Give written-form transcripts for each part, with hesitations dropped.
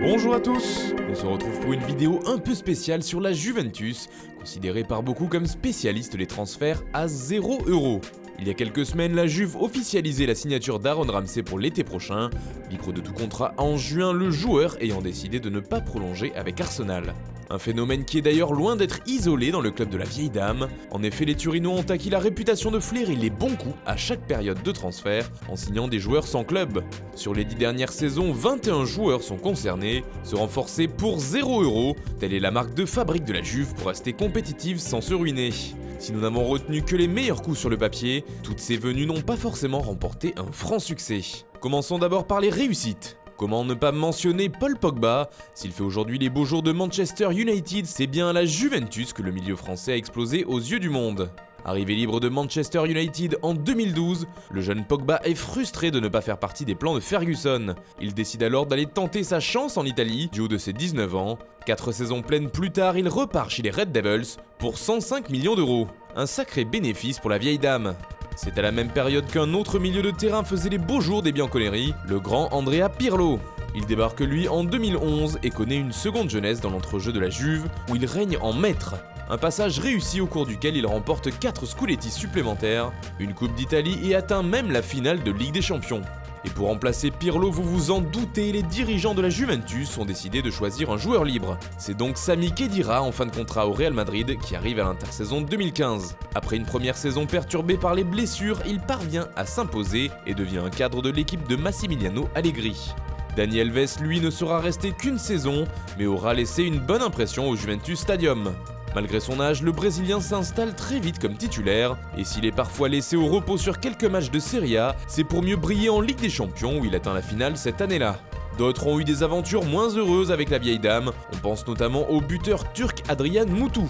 Bonjour à tous, on se retrouve pour une vidéo un peu spéciale sur la Juventus, considérée par beaucoup comme spécialiste des transferts à 0 €. Il y a quelques semaines, la Juve officialisait la signature d'Aaron Ramsey pour l'été prochain. Libre de tout contrat en juin, le joueur ayant décidé de ne pas prolonger avec Arsenal. Un phénomène qui est d'ailleurs loin d'être isolé dans le club de la vieille dame. En effet, les Turinois ont acquis la réputation de flairer les bons coups à chaque période de transfert en signant des joueurs sans club. Sur les 10 dernières saisons, 21 joueurs sont concernés, se renforcer pour 0 €, telle est la marque de fabrique de la Juve pour rester compétitive sans se ruiner. Si nous n'avons retenu que les meilleurs coups sur le papier, toutes ces venues n'ont pas forcément remporté un franc succès. Commençons d'abord par les réussites. Comment ne pas mentionner Paul Pogba? S'il fait aujourd'hui les beaux jours de Manchester United, c'est bien à la Juventus que le milieu français a explosé aux yeux du monde. Arrivé libre de Manchester United en 2012, le jeune Pogba est frustré de ne pas faire partie des plans de Ferguson. Il décide alors d'aller tenter sa chance en Italie, du haut de ses 19 ans. 4 saisons pleines plus tard, il repart chez les Red Devils pour 105 millions d'euros. Un sacré bénéfice pour la vieille dame. C'est à la même période qu'un autre milieu de terrain faisait les beaux jours des Bianconeri, le grand Andrea Pirlo. Il débarque lui en 2011 et connaît une seconde jeunesse dans l'entrejeu de la Juve, où il règne en maître. Un passage réussi au cours duquel il remporte 4 Scudetti supplémentaires, une Coupe d'Italie et atteint même la finale de Ligue des Champions. Et pour remplacer Pirlo, vous vous en doutez, les dirigeants de la Juventus ont décidé de choisir un joueur libre. C'est donc Sami Khedira en fin de contrat au Real Madrid qui arrive à l'intersaison 2015. Après une première saison perturbée par les blessures, il parvient à s'imposer et devient un cadre de l'équipe de Massimiliano Allegri. Dani Alves, lui, ne sera resté qu'une saison, mais aura laissé une bonne impression au Juventus Stadium. Malgré son âge, le Brésilien s'installe très vite comme titulaire, et s'il est parfois laissé au repos sur quelques matchs de Serie A, c'est pour mieux briller en Ligue des Champions où il atteint la finale cette année-là. D'autres ont eu des aventures moins heureuses avec la vieille dame, on pense notamment au buteur turc Adrian Mutu.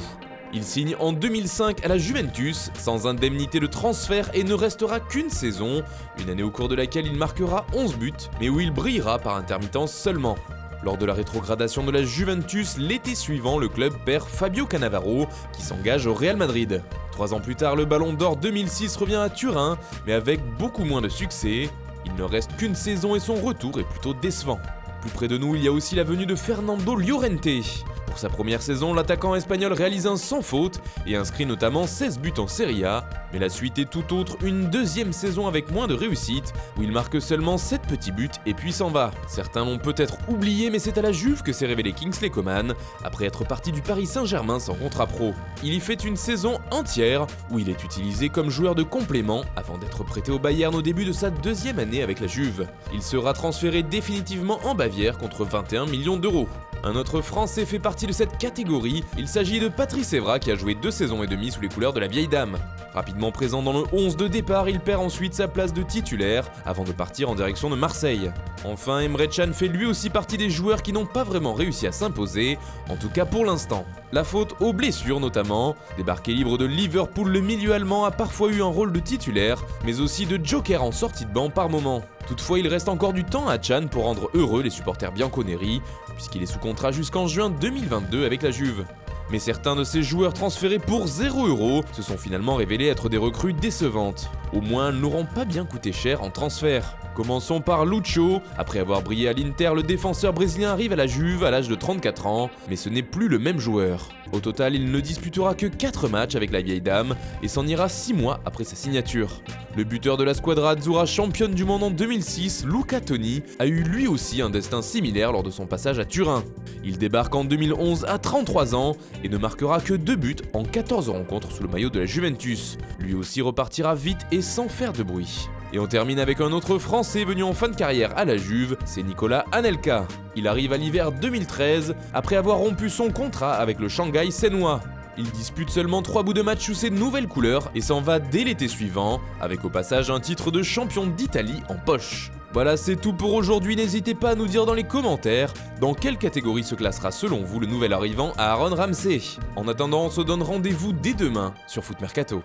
Il signe en 2005 à la Juventus, sans indemnité de transfert et ne restera qu'une saison, une année au cours de laquelle il marquera 11 buts, mais où il brillera par intermittence seulement. Lors de la rétrogradation de la Juventus, l'été suivant, le club perd Fabio Cannavaro, qui s'engage au Real Madrid. 3 ans plus tard, le Ballon d'Or 2006 revient à Turin, mais avec beaucoup moins de succès. Il ne reste qu'une saison et son retour est plutôt décevant. Plus près de nous, il y a aussi la venue de Fernando Llorente. Pour sa première saison, l'attaquant espagnol réalise un sans faute et inscrit notamment 16 buts en Serie A, mais la suite est tout autre, une deuxième saison avec moins de réussite, où il marque seulement 7 petits buts et puis s'en va. Certains l'ont peut-être oublié, mais c'est à la Juve que s'est révélé Kingsley Coman, après être parti du Paris Saint-Germain sans contrat pro. Il y fait une saison entière, où il est utilisé comme joueur de complément, avant d'être prêté au Bayern au début de sa deuxième année avec la Juve. Il sera transféré définitivement en Bavière contre 21 millions d'euros. Un autre Français fait partie de cette catégorie, il s'agit de Patrice Evra qui a joué 2 saisons et demie sous les couleurs de la vieille dame. Rapidement présent dans le 11 de départ, il perd ensuite sa place de titulaire avant de partir en direction de Marseille. Enfin, Emre Can fait lui aussi partie des joueurs qui n'ont pas vraiment réussi à s'imposer, en tout cas pour l'instant. La faute aux blessures notamment. Débarqué libre de Liverpool, le milieu allemand a parfois eu un rôle de titulaire, mais aussi de joker en sortie de banc par moment. Toutefois, il reste encore du temps à Can pour rendre heureux les supporters bianconeri, puisqu'il est sous contrat jusqu'en juin 2022 avec la Juve. Mais certains de ces joueurs transférés pour 0 € se sont finalement révélés être des recrues décevantes. Au moins, elles n'auront pas bien coûté cher en transfert. Commençons par Lucho. Après avoir brillé à l'Inter, le défenseur brésilien arrive à la Juve à l'âge de 34 ans, mais ce n'est plus le même joueur. Au total, il ne disputera que 4 matchs avec la vieille dame et s'en ira 6 mois après sa signature. Le buteur de la squadra Azzurra championne du monde en 2006, Luca Toni, a eu lui aussi un destin similaire lors de son passage à Turin. Il débarque en 2011 à 33 ans et ne marquera que 2 buts en 14 rencontres sous le maillot de la Juventus. Lui aussi repartira vite et sans faire de bruit. Et on termine avec un autre Français venu en fin de carrière à la Juve, c'est Nicolas Anelka. Il arrive à l'hiver 2013 après avoir rompu son contrat avec le Shanghai Shenhua. Il dispute seulement 3 bouts de match sous ses nouvelles couleurs et s'en va dès l'été suivant, avec au passage un titre de champion d'Italie en poche. Voilà, c'est tout pour aujourd'hui, n'hésitez pas à nous dire dans les commentaires dans quelle catégorie se classera selon vous le nouvel arrivant à Aaron Ramsey. En attendant, on se donne rendez-vous dès demain sur Foot Mercato.